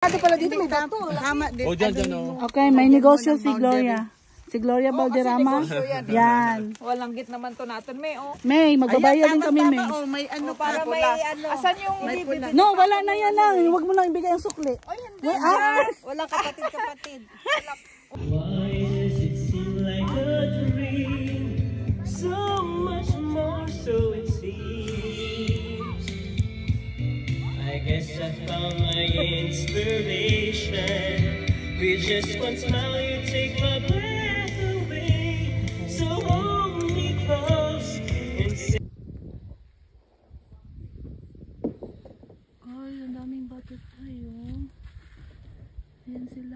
Pala dito may bato. Tama din. O dyan, dyan o. Okay, may negosyo si Gloria. Si Gloria Valderrama. Yan. Walang git naman to natin, May. Oh. May, magbabayad din kami, May. Oh, may ano Para may ano. Asan yung bibili? No, wala na yan lang. Huwag mo nang ibigay ang sukli. Walang kapatid-kapatid. Why does it seem like a dream? So much more so it seems. I guess I found my inspiration. With just one smile you take my breath away. So hold me close and say. Ay, ang daming bato tayo. Ayan sila.